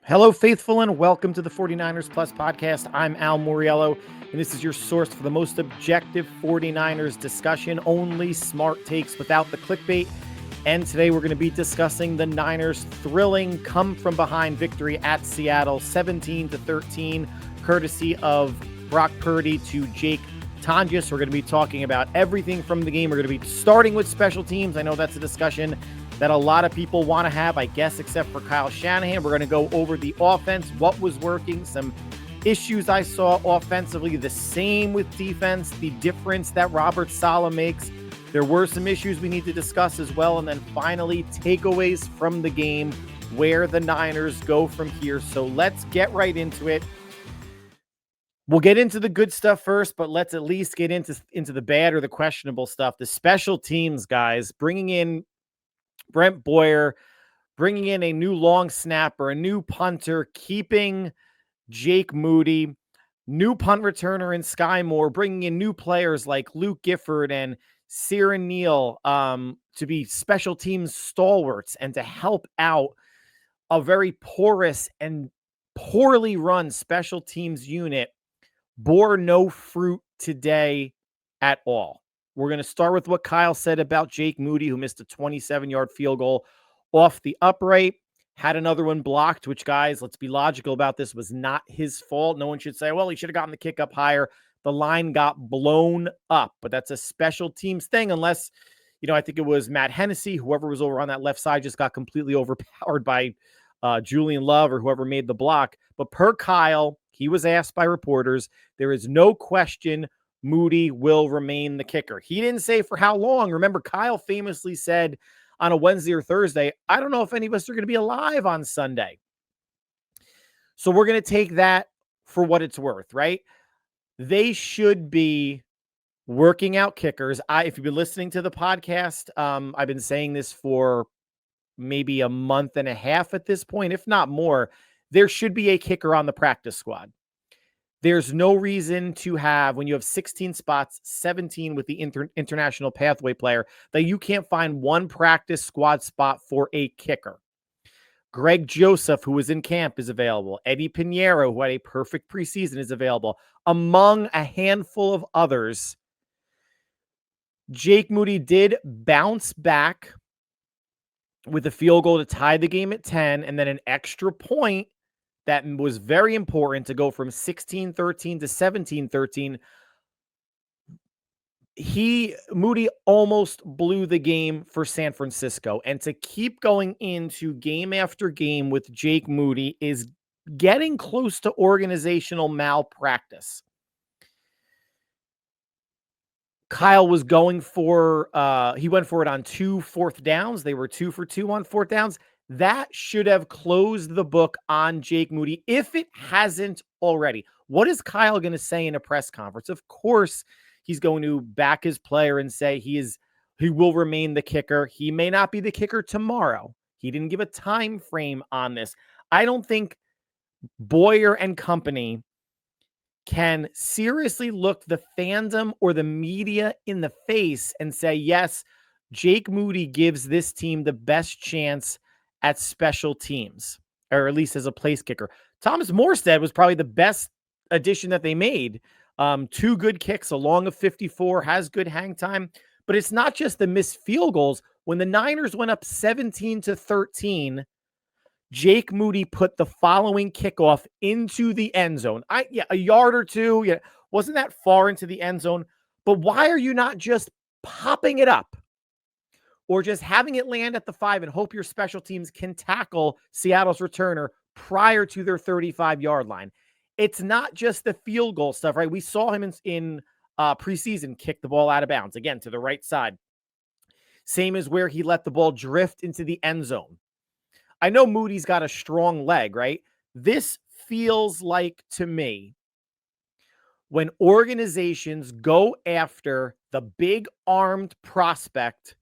Hello, faithful, and welcome to the 49ers Plus podcast. I'm Al Moriello, and this is your source for the most objective 49ers discussion, only smart takes without the clickbait. And today we're going to be discussing the Niners' thrilling come-from-behind victory at Seattle, 17-13, courtesy of Brock Purdy to Jake Tonjes. We're going to be talking about everything from the game. We're going to be starting with special teams. I know that's a discussion that a lot of people want to have, I guess, except for Kyle Shanahan. We're going to go over the offense, what was working, some issues I saw offensively, the same with defense, the difference that Robert Saleh makes. There were some issues we need to discuss as well. And then finally, takeaways from the game, where the Niners go from here. So let's get right into it. We'll get into the good stuff first, but let's at least get into the bad or the questionable stuff. The special teams guys, bringing in Brent Boyer, bringing in a new long snapper, a new punter, keeping Jake Moody, new punt returner in Sky Moore, bringing in new players like Luke Gifford and Siran Neal to be special teams stalwarts and to help out a very porous and poorly run special teams unit bore no fruit today at all. We're going to start with what Kyle said about Jake Moody, who missed a 27-yard field goal off the upright, had another one blocked, which, guys, let's be logical about this, was not his fault. No one should say, well, he should have gotten the kick up higher. The line got blown up, but that's a special teams thing unless, I think it was Matt Hennessy, whoever was over on that left side, just got completely overpowered by Julian Love or whoever made the block. But per Kyle, he was asked by reporters, there is no question Moody will remain the kicker. He didn't say for how long. Remember, Kyle famously said on a Wednesday or Thursday, I don't know if any of us are going to be alive on Sunday. So we're going to take that for what it's worth, right? They should be working out kickers. If you've been listening to the podcast, I've been saying this for maybe a month and a half at this point, if not more. There should be a kicker on the practice squad. There's no reason to have, when you have 16 spots, 17 with the international pathway player, that you can't find one practice squad spot for a kicker. Greg Joseph, who was in camp, is available. Eddie Pinheiro, who had a perfect preseason, is available, among a handful of others. Jake Moody did bounce back with a field goal to tie the game at 10, and then an extra point that was very important to go from 16-13 to 17-13. Moody almost blew the game for San Francisco. And to keep going into game after game with Jake Moody is getting close to organizational malpractice. Kyle was going for, he went for it on 2 fourth downs. They were 2 for 2 on fourth downs. That should have closed the book on Jake Moody if it hasn't already. What is Kyle going to say in a press conference? Of course, he's going to back his player and say he will remain the kicker. He may not be the kicker tomorrow. He didn't give a time frame on this. I don't think Boyer and company can seriously look the fandom or the media in the face and say, yes, Jake Moody gives this team the best chance at special teams, or at least as a place kicker. Thomas Morstead was probably the best addition that they made. 2 good kicks, a long of 54, has good hang time. But it's not just the missed field goals. When the Niners went up 17-13, Jake Moody put the following kickoff into the end zone. A yard or two. Yeah, wasn't that far into the end zone. But why are you not just popping it up? Or just having it land at the 5 and hope your special teams can tackle Seattle's returner prior to their 35-yard line. It's not just the field goal stuff, right? We saw him in preseason kick the ball out of bounds, again, to the right side. Same as where he let the ball drift into the end zone. I know Moody's got a strong leg, right? This feels like, to me, when organizations go after the big armed prospect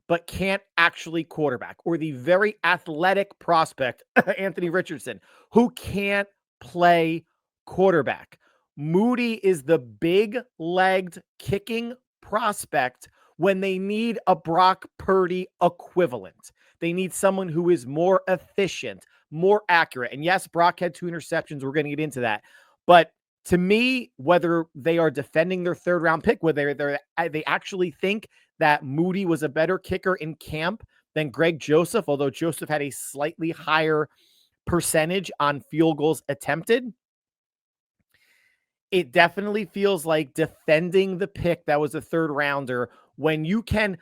but can't actually quarterback, or the very athletic prospect, Anthony Richardson, who can't play quarterback. Moody is the big-legged kicking prospect when they need a Brock Purdy equivalent. They need someone who is more efficient, more accurate. And yes, Brock had 2 interceptions. We're going to get into that. But to me, whether they are defending their third round pick, whether they actually think that Moody was a better kicker in camp than Greg Joseph, although Joseph had a slightly higher percentage on field goals attempted, it definitely feels like defending the pick that was a third rounder when you can.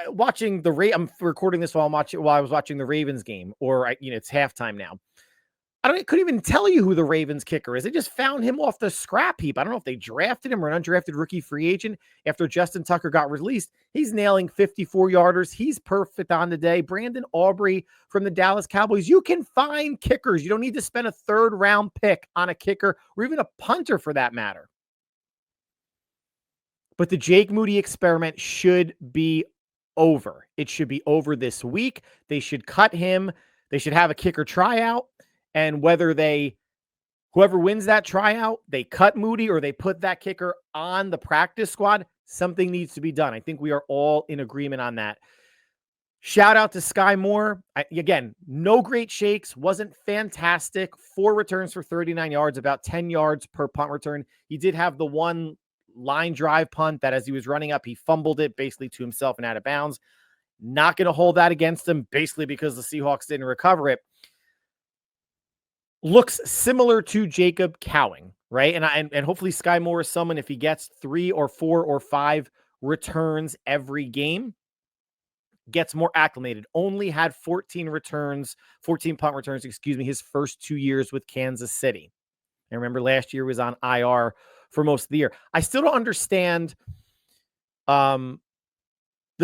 Watching I'm recording this while I was watching the Ravens game, or it's halftime now. I couldn't even tell you who the Ravens kicker is. They just found him off the scrap heap. I don't know if they drafted him or an undrafted rookie free agent after Justin Tucker got released. He's nailing 54-yarders. He's perfect on the day. Brandon Aubrey from the Dallas Cowboys. You can find kickers. You don't need to spend a third-round pick on a kicker or even a punter for that matter. But the Jake Moody experiment should be over. It should be over this week. They should cut him. They should have a kicker tryout. And whoever wins that tryout, they cut Moody or they put that kicker on the practice squad, something needs to be done. I think we are all in agreement on that. Shout out to Sky Moore. Again, no great shakes, wasn't fantastic. 4 returns for 39 yards, about 10 yards per punt return. He did have the one line drive punt that as he was running up, he fumbled it basically to himself and out of bounds. Not going to hold that against him, basically because the Seahawks didn't recover it. Looks similar to Jacob Cowing, right? And hopefully Sky Moore is someone, if he gets 3 or 4 or 5 returns every game, gets more acclimated. Only had 14 punt returns, his first 2 years with Kansas City. And remember, last year was on IR for most of the year. I still don't understand the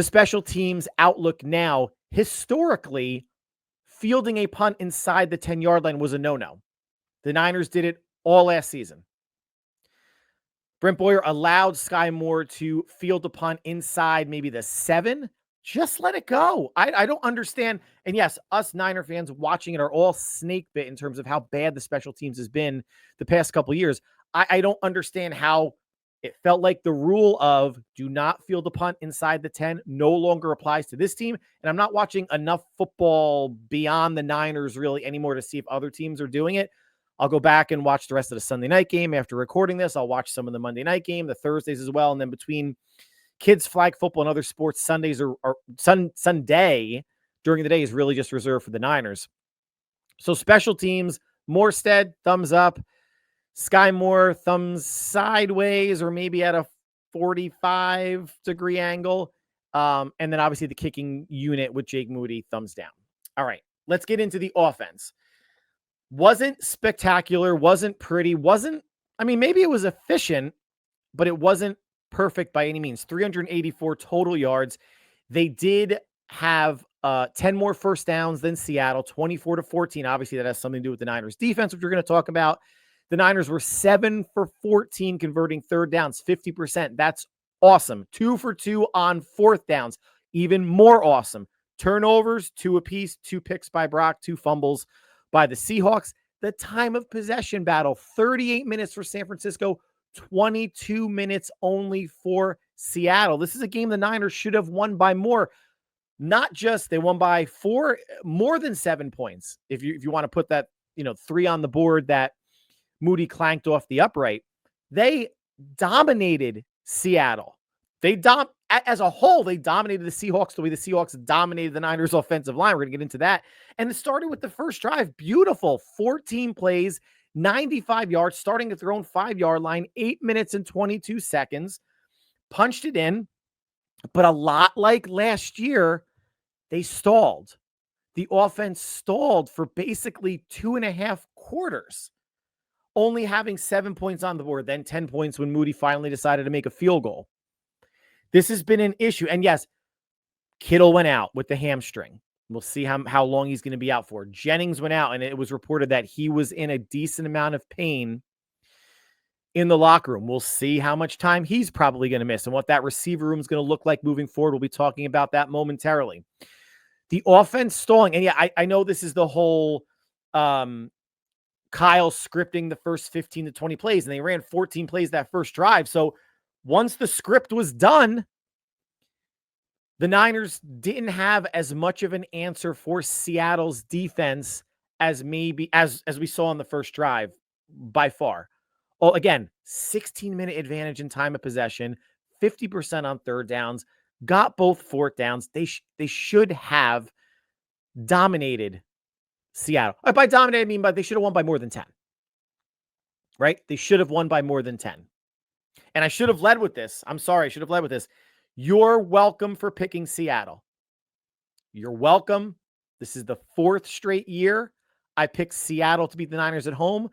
special teams outlook now. Historically, fielding a punt inside the 10-yard line was a no-no. The Niners did it all last season. Brent Boyer allowed Sky Moore to field a punt inside maybe the 7. Just let it go. I don't understand. And yes, us Niner fans watching it are all snake bit in terms of how bad the special teams has been the past couple of years. I don't understand how it felt like the rule of do not field a punt inside the 10 no longer applies to this team. And I'm not watching enough football beyond the Niners really anymore to see if other teams are doing it. I'll go back and watch the rest of the Sunday night game after recording this. I'll watch some of the Monday night game, the Thursdays as well. And then between kids, flag football, and other sports, Sundays or Sunday during the day is really just reserved for the Niners. So special teams, Morstead, thumbs up. Sky Moore, thumbs sideways or maybe at a 45-degree angle. And then obviously the kicking unit with Jake Moody, thumbs down. All right, let's get into the offense. Wasn't spectacular, wasn't pretty, maybe it was efficient, but it wasn't perfect by any means. 384 total yards. They did have 10 more first downs than Seattle, 24-14. Obviously, that has something to do with the Niners defense, which we're going to talk about. The Niners were 7 for 14 converting third downs, 50%. That's awesome. 2 for 2 on fourth downs, even more awesome. Turnovers, 2 apiece, 2 picks by Brock, 2 fumbles by the Seahawks. The time of possession battle, 38 minutes for San Francisco, 22 minutes only for Seattle. This is a game the Niners should have won by more. Not just they won by 4, more than 7 points. If you want to put that, 3 on the board that Moody clanked off the upright. They dominated Seattle. As a whole, they dominated the Seahawks the way the Seahawks dominated the Niners offensive line. We're going to get into that. And it started with the first drive. Beautiful. 14 plays, 95 yards, starting at their own 5-yard line, 8 minutes and 22 seconds. Punched it in. But a lot like last year, they stalled. The offense stalled for basically 2.5 quarters. Only having 7 points on the board, then 10 points when Moody finally decided to make a field goal. This has been an issue. And yes, Kittle went out with the hamstring. We'll see how long he's going to be out for. Jennings went out, and it was reported that he was in a decent amount of pain in the locker room. We'll see how much time he's probably going to miss and what that receiver room is going to look like moving forward. We'll be talking about that momentarily. The offense stalling. And yeah, I know this is the whole Kyle scripting the first 15 to 20 plays, and they ran 14 plays that first drive. So once the script was done, the Niners didn't have as much of an answer for Seattle's defense as maybe as we saw on the first drive by far. Oh, again, 16-minute advantage in time of possession, 50% on third downs, got both fourth downs. They should have dominated Seattle. By dominate, I mean they should have won by more than 10. Right? They should have won by more than 10. And I should have led with this. I'm sorry, I should have led with this. You're welcome for picking Seattle. You're welcome. This is the fourth straight year I picked Seattle to beat the Niners at home.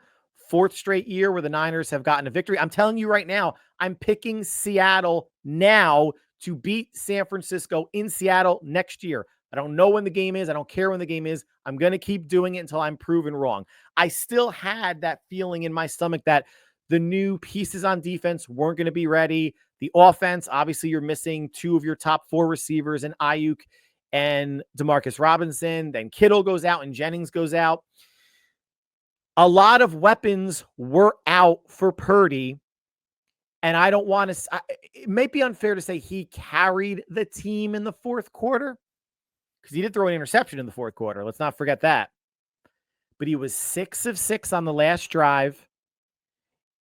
Fourth straight year where the Niners have gotten a victory. I'm telling you right now, I'm picking Seattle now to beat San Francisco in Seattle next year. I don't know when the game is. I don't care when the game is. I'm going to keep doing it until I'm proven wrong. I still had that feeling in my stomach that the new pieces on defense weren't going to be ready. The offense, obviously, you're missing two of your top four receivers in Ayuk and Demarcus Robinson. Then Kittle goes out and Jennings goes out. A lot of weapons were out for Purdy. And I don't want to, it might be unfair to say he carried the team in the fourth quarter because he did throw an interception in the fourth quarter. Let's not forget that. But he was 6 of 6 on the last drive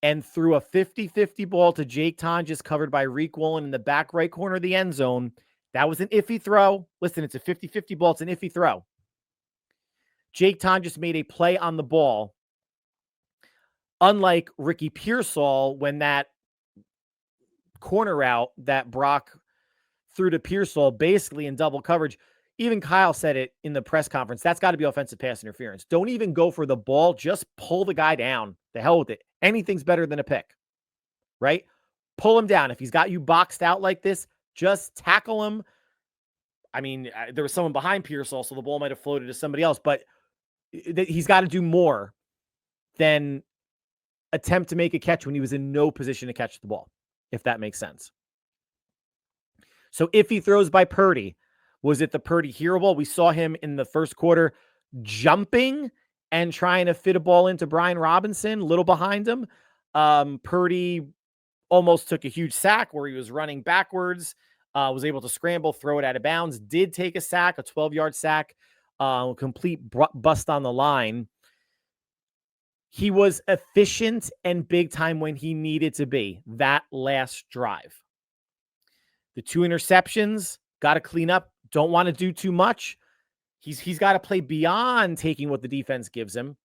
and threw a 50-50 ball to Jake Tonjes covered by Reek Woolen in the back right corner of the end zone. That was an iffy throw. Listen, it's a 50-50 ball. It's an iffy throw. Jake Tonjes made a play on the ball. Unlike Ricky Pearsall, when that corner route that Brock threw to Pearsall basically in double coverage, even Kyle said it in the press conference, that's got to be offensive pass interference. Don't even go for the ball. Just pull the guy down. The hell with it. Anything's better than a pick, right? Pull him down. If he's got you boxed out like this, just tackle him. I mean, there was someone behind Pearsall, so the ball might have floated to somebody else, but he's got to do more than attempt to make a catch when he was in no position to catch the ball, if that makes sense. So if he throws by Purdy, was it the Purdy hero ball? We saw him in the first quarter jumping and trying to fit a ball into Brian Robinson, a little behind him. Purdy almost took a huge sack where he was running backwards, was able to scramble, throw it out of bounds, did take a sack, a 12-yard sack, complete bust on the line. He was efficient and big time when he needed to be that last drive. The 2 interceptions, got to clean up. Don't want to do too much. He's got to play beyond taking what the defense gives him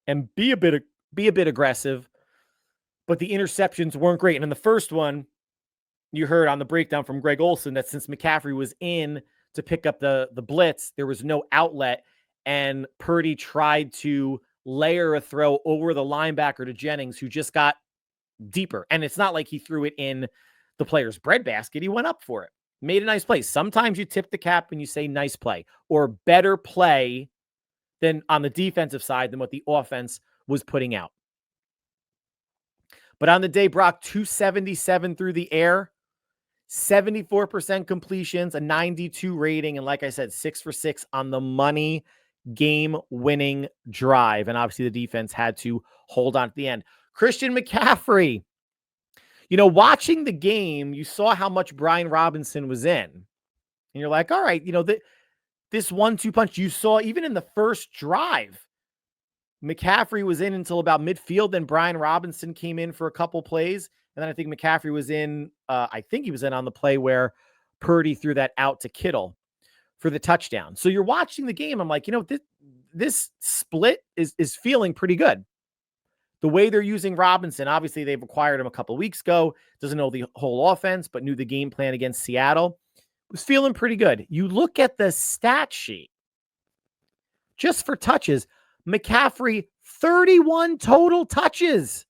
and be a bit aggressive. But the interceptions weren't great. And in the first one, you heard on the breakdown from Greg Olsen that since McCaffrey was in to pick up the blitz, there was no outlet. And Purdy tried to layer a throw over the linebacker to Jennings, who just got deeper. And it's not like he threw it in the player's breadbasket. He went up for it. Made a nice play. Sometimes you tip the cap and you say nice play or better play than on the defensive side than what the offense was putting out. But on the day, Brock, 277 through the air, 74% completions, a 92 rating. And like I said, 6 for 6 on the money game-winning drive. And obviously the defense had to hold on at the end. Christian McCaffrey, watching the game, you saw how much Brian Robinson was in. And you're like, all right, this 1-2 punch you saw even in the first drive. McCaffrey was in until about midfield. Then Brian Robinson came in for a couple plays. And then I think McCaffrey was in, on the play where Purdy threw that out to Kittle for the touchdown. So you're watching the game. I'm like, this split is feeling pretty good. The way they're using Robinson, obviously they've acquired him a couple of weeks ago, doesn't know the whole offense, but knew the game plan against Seattle. Was feeling pretty good. You look at the stat sheet, just for touches, McCaffrey, 31 total touches,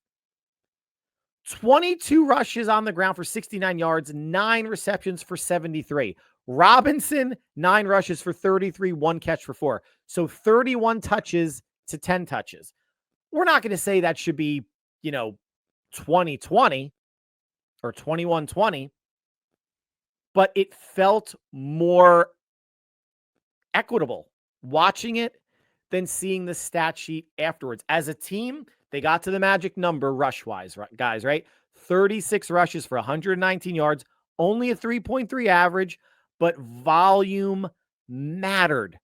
22 rushes on the ground for 69 yards, 9 receptions for 73. Robinson, 9 rushes for 33, 1 catch for 4. So 31 touches to 10 touches. We're not going to say that should be, 20-20 or 21-20, but it felt more equitable watching it than seeing the stat sheet afterwards. As a team, they got to the magic number rush-wise, guys, right? 36 rushes for 119 yards, only a 3.3 average, but volume mattered.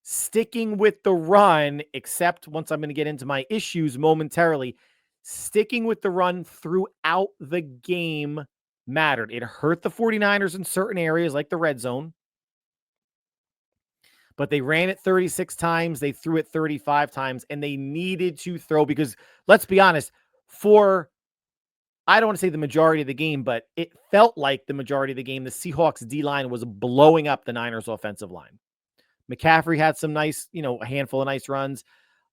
sticking with the run, except once I'm going to get into my issues momentarily, sticking with the run throughout the game mattered. It hurt the 49ers in certain areas like the red zone, but they ran it 36 times. They threw it 35 times, and they needed to throw because, let's be honest, I don't want to say the majority of the game, but it felt like the majority of the game, the Seahawks D-line was blowing up the Niners offensive line. McCaffrey had some nice, a handful of nice runs.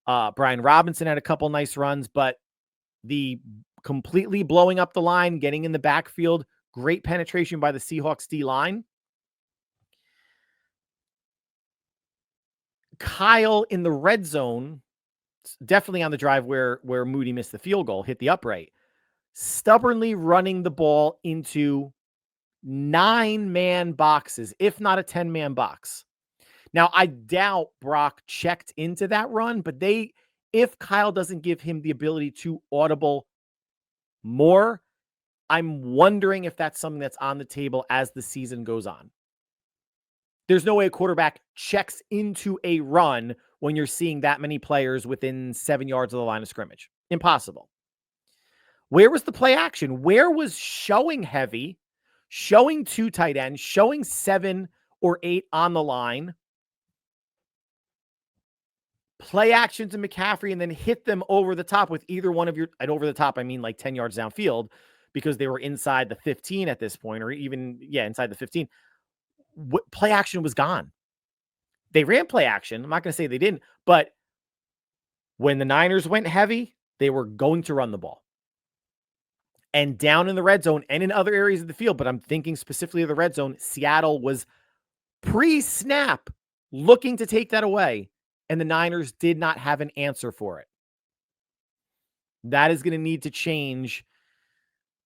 Brian Robinson had a couple nice runs, but the completely blowing up the line, getting in the backfield, great penetration by the Seahawks D-line. Kyle in the red zone, definitely on the drive where Moody missed the field goal, hit the upright, stubbornly running the ball into 9-man boxes, if not a 10-man box. Now, I doubt Brock checked into that run, but if Kyle doesn't give him the ability to audible more, I'm wondering if that's something that's on the table as the season goes on. There's no way a quarterback checks into a run when you're seeing that many players within 7 yards of the line of scrimmage. Impossible. Where was the play action? Where was showing heavy, showing 2 tight ends, showing 7 or 8 on the line, play action to McCaffrey, and then hit them over the top with either one of your, and over the top, I mean like 10 yards downfield because they were inside the 15 at this point, or even, inside the 15. Play action was gone. They ran play action. I'm not going to say they didn't, but when the Niners went heavy, they were going to run the ball. And down in the red zone and in other areas of the field, but I'm thinking specifically of the red zone, Seattle was pre-snap looking to take that away, and the Niners did not have an answer for it. That is going to need to change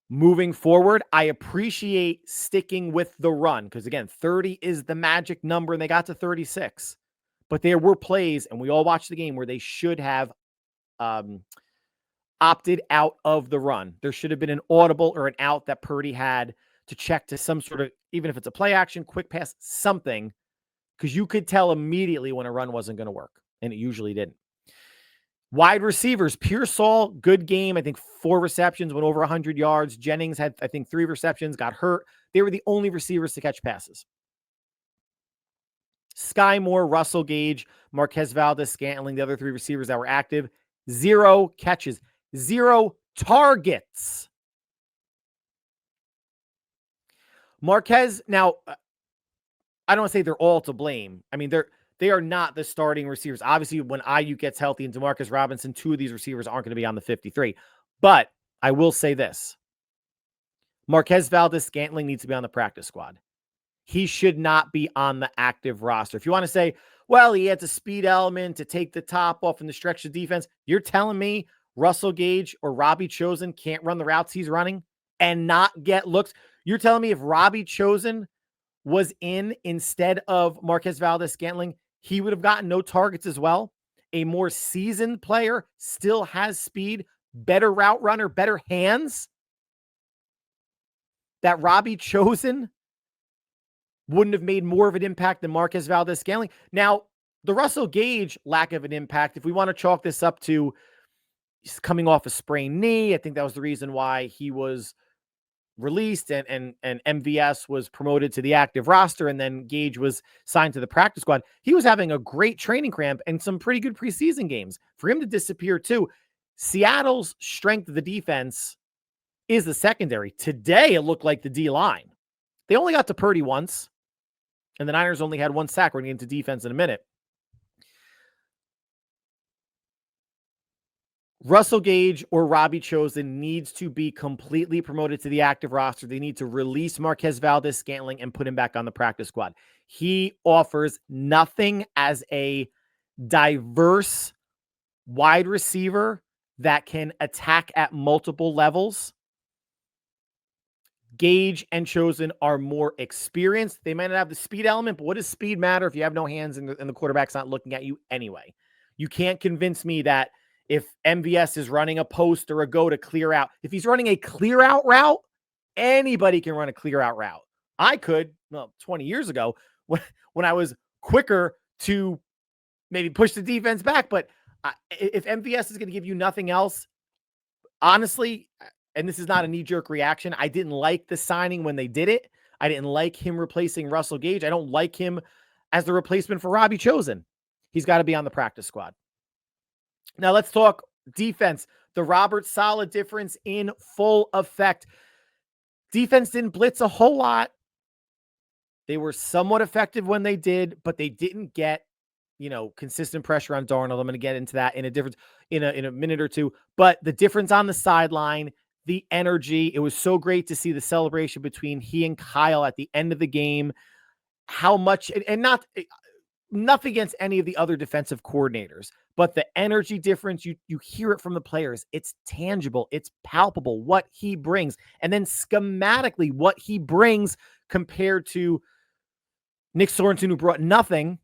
moving forward. I appreciate sticking with the run because, again, 30 is the magic number, and they got to 36. But there were plays, and we all watched the game, where they should have opted out of the run. There should have been an audible or an out that Purdy had to check to some sort of, even if it's a play action, quick pass, something, because you could tell immediately when a run wasn't going to work, and it usually didn't. Wide receivers, Pearsall, good game. I think 4 receptions, went over 100 yards. Jennings had, I think, 3 receptions, got hurt. They were the only receivers to catch passes. Sky Moore, Russell Gage, Marquez Valdez-Scantling, the other 3 receivers that were active, 0 catches, 0 targets. Marquez, now, I don't want to say they're all to blame. I mean, they are not the starting receivers. Obviously, when Ayuk gets healthy and DeMarcus Robinson, 2 of these receivers aren't going to be on the 53. But I will say this. Marquez Valdez-Scantling needs to be on the practice squad. He should not be on the active roster. If you want to say, well, he has a speed element to take the top off and to stretch the defense, you're telling me Russell Gage or Robbie Chosen can't run the routes he's running and not get looks? You're telling me if Robbie Chosen was in instead of Marquez Valdez-Scantling, he would have gotten no targets as well? A more seasoned player still has speed, better route runner, better hands. That Robbie Chosen wouldn't have made more of an impact than Marquez Valdez-Scantling. Now, the Russell Gage lack of an impact, if we want to chalk this up to he's coming off a sprained knee, I think that was the reason why he was released and MVS was promoted to the active roster, and then Gage was signed to the practice squad. He was having a great training camp and some pretty good preseason games. For him to disappear too, Seattle's strength of the defense is the secondary. Today, it looked like the D-line. They only got to Purdy once, and the Niners only had 1 sack. We're going to get into defense in a minute. Russell Gage or Robbie Chosen needs to be completely promoted to the active roster. They need to release Marquez Valdez-Scantling and put him back on the practice squad. He offers nothing as a diverse wide receiver that can attack at multiple levels. Gage and Chosen are more experienced. They might not have the speed element, but what does speed matter if you have no hands and the quarterback's not looking at you anyway? You can't convince me that if MVS is running a post or a go to clear out, if he's running a clear out route, anybody can run a clear out route. I could, 20 years ago, when I was quicker to maybe push the defense back. But if MVS is going to give you nothing else, honestly, and this is not a knee-jerk reaction, I didn't like the signing when they did it. I didn't like him replacing Russell Gage. I don't like him as the replacement for Robbie Chosen. He's got to be on the practice squad. Now let's talk defense. The Robert Saleh difference in full effect. Defense didn't blitz a whole lot. They were somewhat effective when they did, but they didn't get, consistent pressure on Darnold. I'm going to get into that in a minute or two. But the difference on the sideline, the energy, it was so great to see the celebration between he and Kyle at the end of the game. How much, and nothing against any of the other defensive coordinators, but the energy difference, you hear it from the players. It's tangible. It's palpable what he brings. And then schematically what he brings compared to Nick Sorensen, who brought nothing,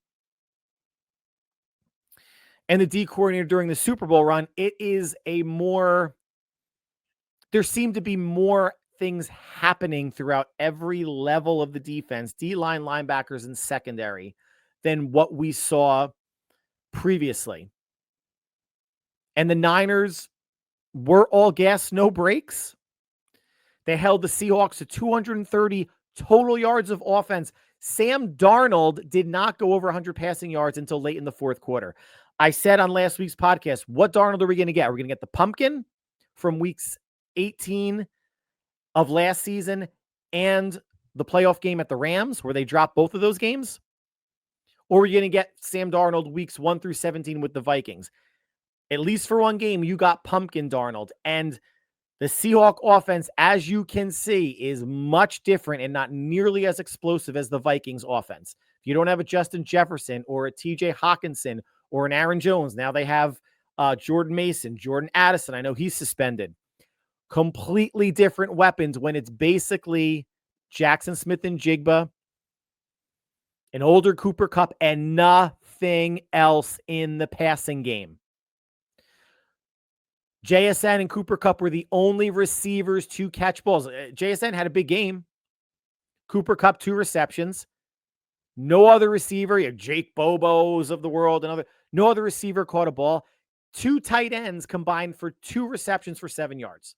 and the D coordinator during the Super Bowl run. It is there seemed to be more things happening throughout every level of the defense, D-line, linebackers, and secondary, than what we saw previously. And the Niners were all gas, no brakes. They held the Seahawks to 230 total yards of offense. Sam Darnold did not go over 100 passing yards until late in the fourth quarter. I said on last week's podcast, what Darnold are we going to get? We're going to get the pumpkin from weeks 18 of last season and the playoff game at the Rams, where they dropped both of those games. Or we're going to get Sam Darnold weeks 1 through 17 with the Vikings. At least for one game, you got pumpkin Darnold. And the Seahawk offense, as you can see, is much different and not nearly as explosive as the Vikings offense. If you don't have a Justin Jefferson or a TJ Hawkinson or an Aaron Jones, now they have Jordan Mason, Jordan Addison. I know he's suspended. Completely different weapons when it's basically Jackson Smith and Jigba, an older Cooper Kupp, and nothing else in the passing game. JSN and Cooper Kupp were the only receivers to catch balls. JSN had a big game. Cooper Kupp, 2 receptions. No other receiver, Jake Bobos of the world, no other receiver caught a ball. 2 tight ends combined for 2 receptions for 7 yards.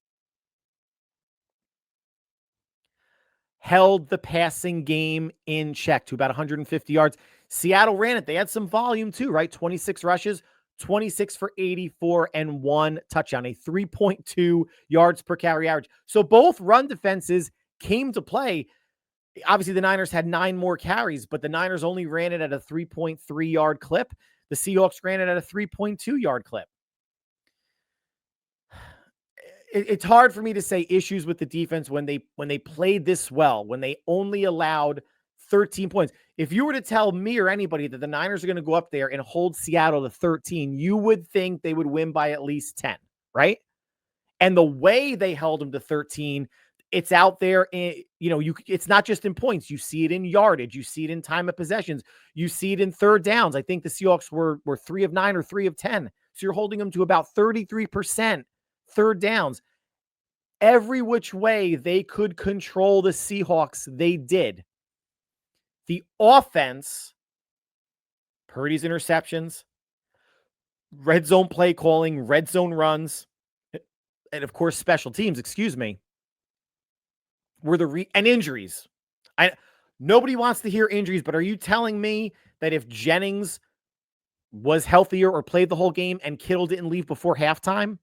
Held the passing game in check to about 150 yards. Seattle ran it. They had some volume too, right? 26 rushes, 26 for 84 and 1 touchdown, a 3.2 yards per carry average. So both run defenses came to play. Obviously, the Niners had 9 more carries, but the Niners only ran it at a 3.3 yard clip. The Seahawks ran it at a 3.2 yard clip. It's hard for me to say issues with the defense when they played this well, when they only allowed 13 points. If you were to tell me or anybody that the Niners are going to go up there and hold Seattle to 13, you would think they would win by at least 10, right? And the way they held them to 13, it's out there in, it's not just in points. You see it in yardage. You see it in time of possessions. You see it in third downs. I think the Seahawks were 3 of 9 or 3 of 10. So you're holding them to about 33% third downs. Every which way they could control the Seahawks, they did. The offense, Purdy's interceptions, red zone play calling, red zone runs, and of course special teams, were and injuries. Nobody wants to hear injuries, but are you telling me that if Jennings was healthier or played the whole game and Kittle didn't leave before halftime,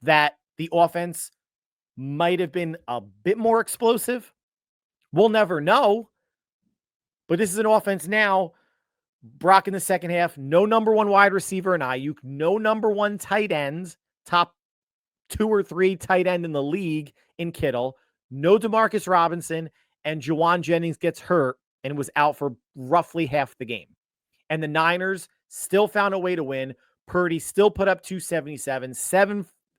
that the offense might have been a bit more explosive? We'll never know. But this is an offense now. Brock in the second half, no number 1 wide receiver in Ayuk, no number 1 tight end, top 2 or 3 tight end in the league in Kittle, no Demarcus Robinson, and Juwan Jennings gets hurt and was out for roughly half the game. And the Niners still found a way to win. Purdy still put up 277,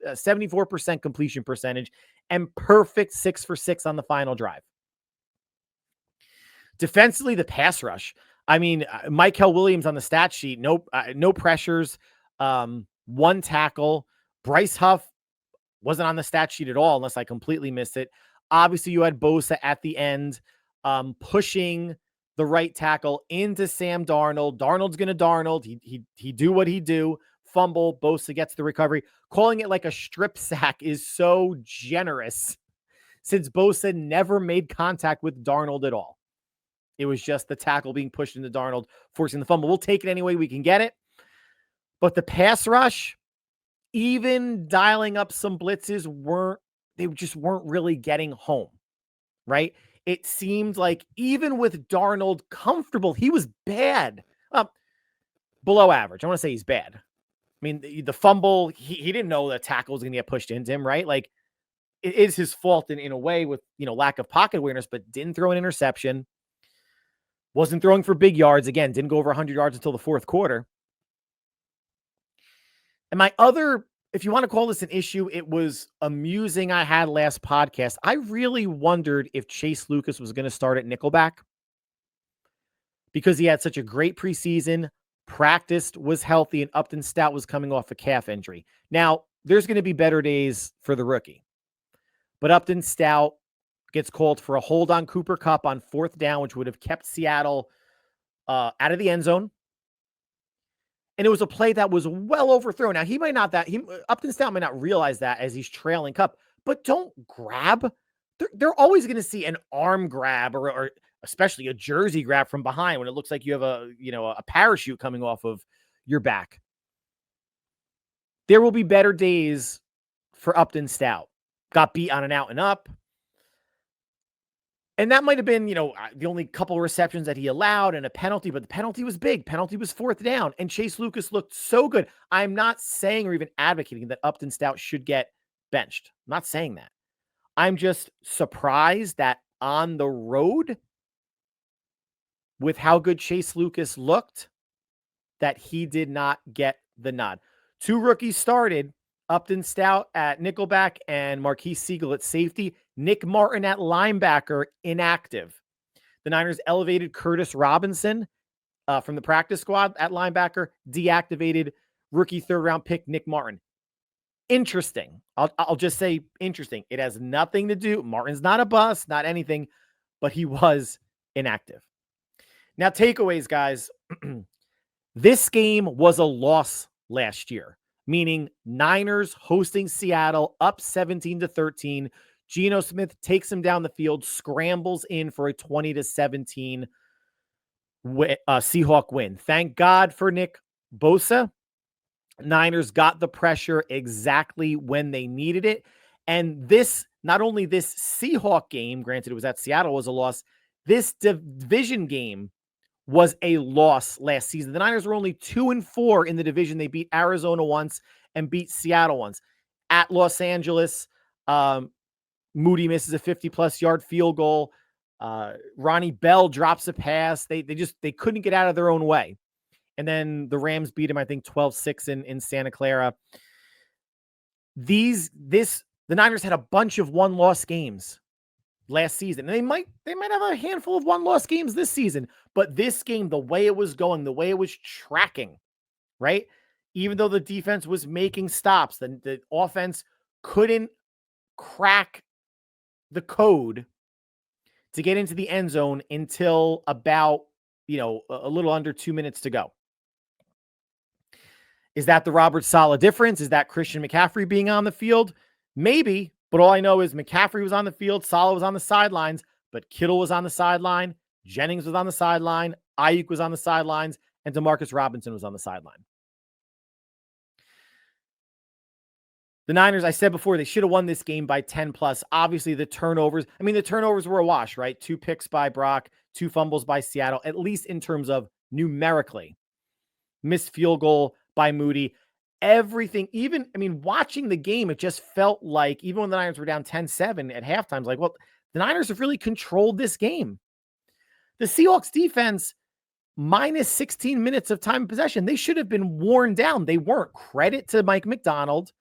74% completion percentage, and perfect 6 for 6 on the final drive. Defensively, the pass rush. I mean, Michael Williams on the stat sheet, no pressures, 1 tackle. Bryce Huff wasn't on the stat sheet at all, unless I completely missed it. Obviously, you had Bosa at the end, pushing the right tackle into Sam Darnold. Darnold's going to Darnold. He do what he do. Fumble. Bosa gets the recovery. Calling it like a strip sack is so generous since Bosa never made contact with Darnold at all. It was just the tackle being pushed into Darnold, forcing the fumble. We'll take it any way we can get it. But the pass rush, even dialing up some blitzes, they just weren't really getting home, right? It seemed like even with Darnold comfortable, he was bad. Below average. I want to say he's bad. I mean, the fumble, he didn't know the tackle was going to get pushed into him, right? Like, it is his fault in a way with, lack of pocket awareness, but didn't throw an interception. Wasn't throwing for big yards. Again, didn't go over 100 yards until the fourth quarter. And my other, if you want to call this an issue, it was amusing. I had last podcast. I really wondered if Chase Lucas was going to start at nickelback because he had such a great preseason, practiced, was healthy, and Upton Stout was coming off a calf injury. Now, there's going to be better days for the rookie. But Upton Stout gets called for a hold on Cooper Kupp on fourth down, which would have kept Seattle out of the end zone. And it was a play that was well overthrown. Now, Upton Stout might not realize that as he's trailing Kupp, but don't grab. They're always going to see an arm grab or especially a jersey grab from behind when it looks like you have a parachute coming off of your back. There will be better days for Upton Stout. Got beat on an out and up. And that might have been, the only couple of receptions that he allowed and a penalty, but the penalty was big. Penalty was fourth down, and Chase Lucas looked so good. I'm not saying or even advocating that Upton Stout should get benched. I'm not saying that. I'm just surprised that on the road, with how good Chase Lucas looked, that he did not get the nod. Two rookies started, Upton Stout at nickelback and Marquise Siegel at safety. Nick Martin at linebacker, inactive. The Niners elevated Curtis Robinson from the practice squad at linebacker, deactivated rookie third-round pick Nick Martin. Interesting. I'll just say interesting. It has nothing to do. Martin's not a bust, not anything, but he was inactive. Now, takeaways, guys. This game was a loss last year, meaning Niners hosting Seattle up 17-13. Geno Smith takes him down the field, scrambles in for a 20-17 Seahawk win. Thank God for Nick Bosa. Niners got the pressure exactly when they needed it. And not only this Seahawk game, granted it was at Seattle, was a loss, this division game was a loss last season. The Niners were only 2-4 in the division. They beat Arizona once and beat Seattle once. At Los Angeles, Moody misses a 50-plus yard field goal. Ronnie Bell drops a pass. They couldn't get out of their own way. And then the Rams beat him, I think, 12-6 in Santa Clara. The Niners had a bunch of one-loss games last season. And they might have a handful of one-loss games this season. But this game, the way it was going, the way it was tracking, right? Even though the defense was making stops, the offense couldn't crack the code to get into the end zone until about, a little under 2 minutes to go. Is that the Robert Saleh difference? Is that Christian McCaffrey being on the field? Maybe, but all I know is McCaffrey was on the field, Saleh was on the sidelines, but Kittle was on the sideline, Jennings was on the sideline, Ayuk was on the sidelines, and Demarcus Robinson was on the sideline. The Niners, I said before, they should have won this game by 10 plus. Obviously, the turnovers were a wash, right? 2 picks by Brock, 2 fumbles by Seattle, at least in terms of numerically. Missed field goal by Moody. Everything, watching the game, it just felt like, even when the Niners were down 10-7 at halftime, like, well, the Niners have really controlled this game. The Seahawks defense, minus 16 minutes of time of possession, they should have been worn down. They weren't. Credit to Mike McDonald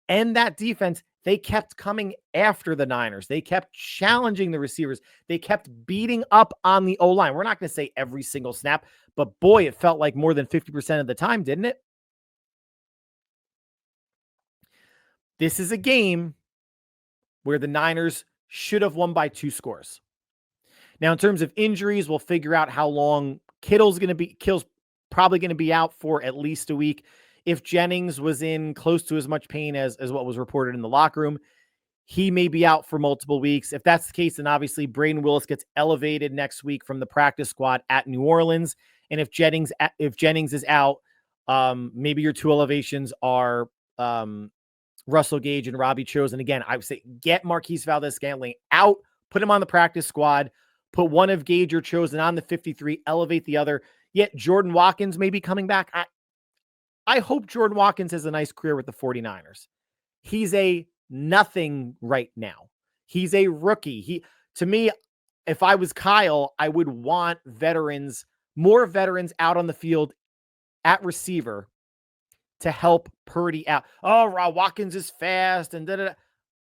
and that defense. They kept coming after the Niners. They kept challenging the receivers. They kept beating up on the O-line. We're not going to say every single snap, but boy, it felt like more than 50% of the time, didn't it? This is a game where the Niners should have won by 2 scores. Now, in terms of injuries, we'll figure out how long Kittle's probably going to be out for at least a week. If Jennings was in close to as much pain as what was reported in the locker room, he may be out for multiple weeks. If that's the case, then obviously Braden Willis gets elevated next week from the practice squad at New Orleans. And if Jennings is out, maybe your two elevations are Russell Gage and Robbie Chosen. Again, I would say get Marquise Valdes-Scantling out, put him on the practice squad, put one of Gage or Chosen on the 53, elevate the other. Yet Jordan Watkins may be coming back. I hope Jordan Watkins has a nice career with the 49ers. He's a nothing right now. He's a rookie. To me, if I was Kyle, I would want more veterans out on the field at receiver to help Purdy out. Oh, Watkins is fast and da-da-da.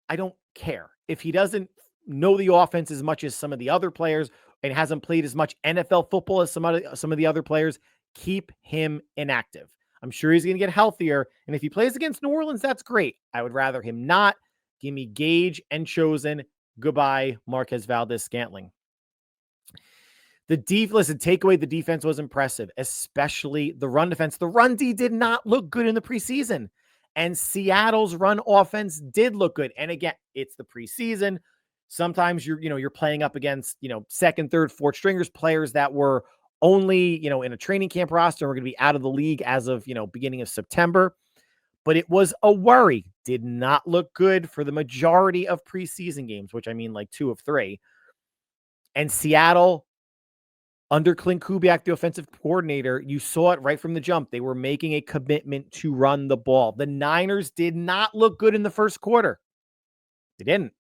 I don't care. If he doesn't know the offense as much as some of the other players and hasn't played as much NFL football as some of the other players, keep him inactive. I'm sure he's going to get healthier. And if he plays against New Orleans, that's great. I would rather him not. Give me Gage and Chosen. Goodbye, Marquez Valdes-Scantling. Take away the defense was impressive, especially the run defense. The run D did not look good in the preseason, and Seattle's run offense did look good. And again, it's the preseason. Sometimes you're playing up against, second, third, fourth stringers, players that were only, in a training camp roster. We're going to be out of the league as of, beginning of September. But it was a worry. Did not look good for the majority of preseason games, which I mean like 2 of 3. And Seattle, under Clint Kubiak, the offensive coordinator, you saw it right from the jump. They were making a commitment to run the ball. The Niners did not look good in the first quarter. They didn't.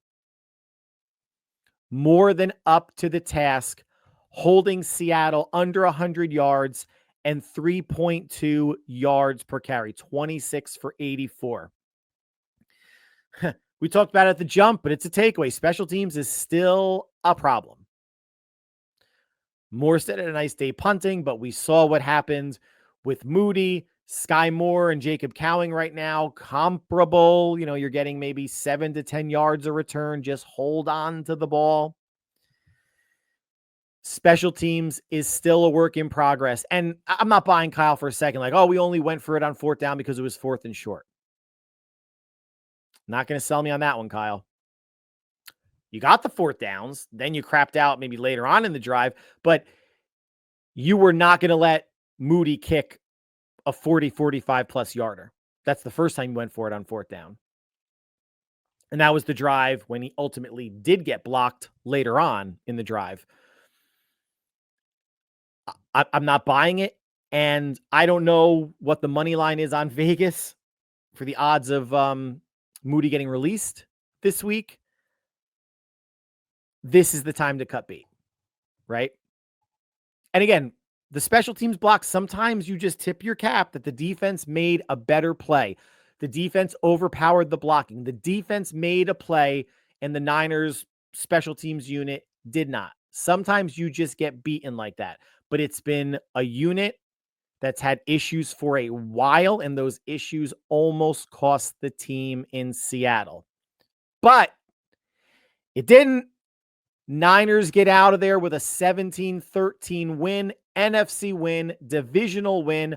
More than up to the task, holding Seattle under 100 yards and 3.2 yards per carry, 26 for 84. We talked about it at the jump, but it's a takeaway. Special teams is still a problem. Morstead had a nice day punting, but we saw what happened with Moody, Sky Moore, and Jacob Cowing right now. Comparable, you're getting maybe 7 to 10 yards a return. Just hold on to the ball. Special teams is still a work in progress. And I'm not buying Kyle for a second. Like, we only went for it on 4th down because it was 4th and short. Not going to sell me on that one, Kyle. You got the 4th downs, then you crapped out maybe later on in the drive, but you were not going to let Moody kick a 40, 45 plus yarder. That's the first time you went for it on 4th down. And that was the drive when he ultimately did get blocked later on in the drive. I'm not buying it. And I don't know what the money line is on Vegas for the odds of Moody getting released this week. This is the time to cut bait, right? And again, the special teams block, sometimes you just tip your cap that the defense made a better play. The defense overpowered the blocking. The defense made a play and the Niners special teams unit did not. Sometimes you just get beaten like that, but it's been a unit that's had issues for a while, and those issues almost cost the team in Seattle. But it didn't. Niners get out of there with a 17-13 win, NFC win, divisional win.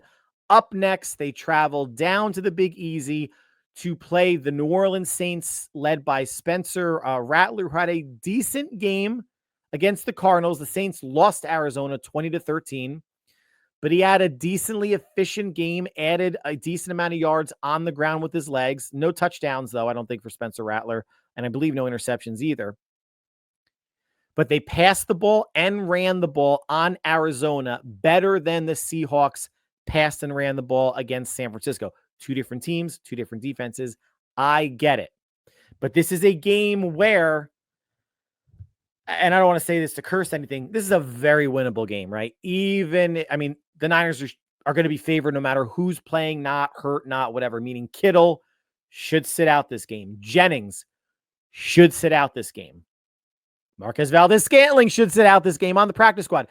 Up next, they travel down to the Big Easy to play the New Orleans Saints, led by Spencer Rattler, who had a decent game against the Cardinals. The Saints lost to Arizona 20-13, but he had a decently efficient game, added a decent amount of yards on the ground with his legs. No touchdowns, though, I don't think, for Spencer Rattler, and I believe no interceptions either. But they passed the ball and ran the ball on Arizona better than the Seahawks passed and ran the ball against San Francisco. 2 different teams, 2 different defenses. I get it. But this is a game where, and I don't want to say this to curse anything, this is a very winnable game, right? The Niners are going to be favored no matter who's playing, not hurt, not whatever, meaning Kittle should sit out this game. Jennings should sit out this game. Marquez Valdes-Scantling should sit out this game on the practice squad.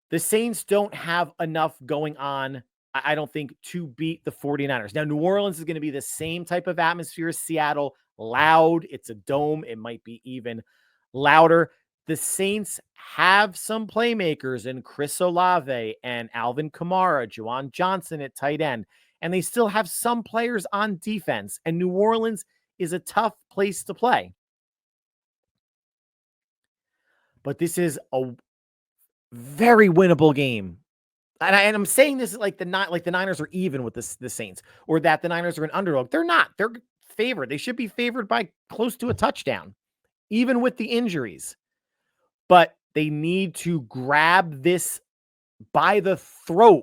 The Saints don't have enough going on, I don't think, to beat the 49ers. Now, New Orleans is going to be the same type of atmosphere as Seattle. Loud. It's a dome. It might be even louder. the Saints have some playmakers in Chris Olave and Alvin Kamara, Juwan Johnson at tight end, and they still have some players on defense. And New Orleans is a tough place to play. But this is a very winnable game. And I'm saying this like the Niners are even with the Saints, or that the Niners are an underdog. They're not. They're favored. They should be favored by close to a touchdown, even with the injuries. But they need to grab this by the throat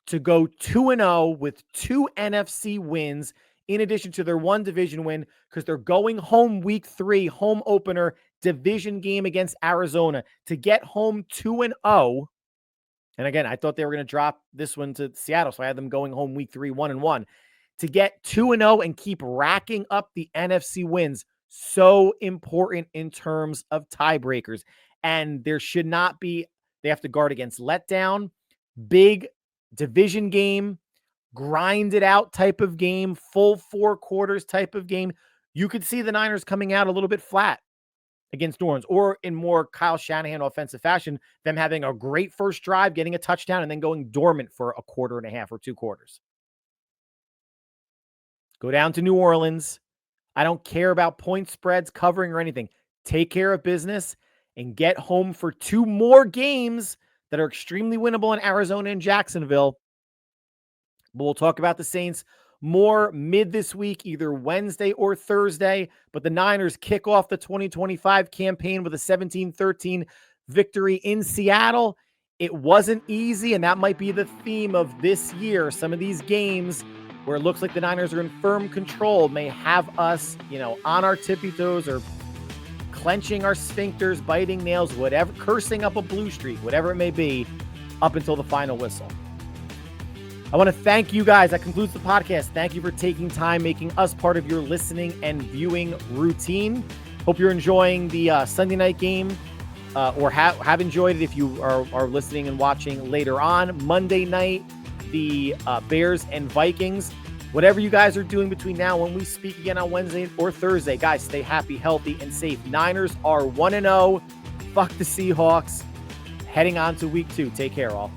to go 2-0 with 2 NFC wins in addition to their 1 division win, because they're going home week 3, home opener, division game against Arizona to get home 2-0. And again, I thought they were going to drop this one to Seattle, so I had them going home week 3, 1-1. To get 2-0 and keep racking up the NFC wins, so important in terms of tiebreakers. And there should not be, they have to guard against letdown, big division game, grind it out type of game, full 4 quarters type of game. You could see the Niners coming out a little bit flat against New Orleans, or in more Kyle Shanahan offensive fashion, them having a great first drive, getting a touchdown, and then going dormant for a quarter and a half or 2 quarters. Go down to New Orleans. I don't care about point spreads, covering, or anything. Take care of business and get home for 2 more games that are extremely winnable in Arizona and Jacksonville. But we'll talk about the Saints more mid this week, either Wednesday or Thursday. But the Niners kick off the 2025 campaign with a 17-13 victory in Seattle. It wasn't easy, and that might be the theme of this year. Some of these games where it looks like the Niners are in firm control may have us, on our tippy toes, or clenching our sphincters, biting nails, whatever, cursing up a blue streak, whatever it may be, up until the final whistle. I want to thank you guys. That concludes the podcast. Thank you for taking time, making us part of your listening and viewing routine. Hope you're enjoying the Sunday night game, or have enjoyed it if you are listening and watching later on. Monday night, the Bears and Vikings. Whatever you guys are doing between now and when we speak again on Wednesday or Thursday, guys, stay happy, healthy, and safe. Niners are 1-0. Fuck the Seahawks. Heading on to week 2. Take care, all.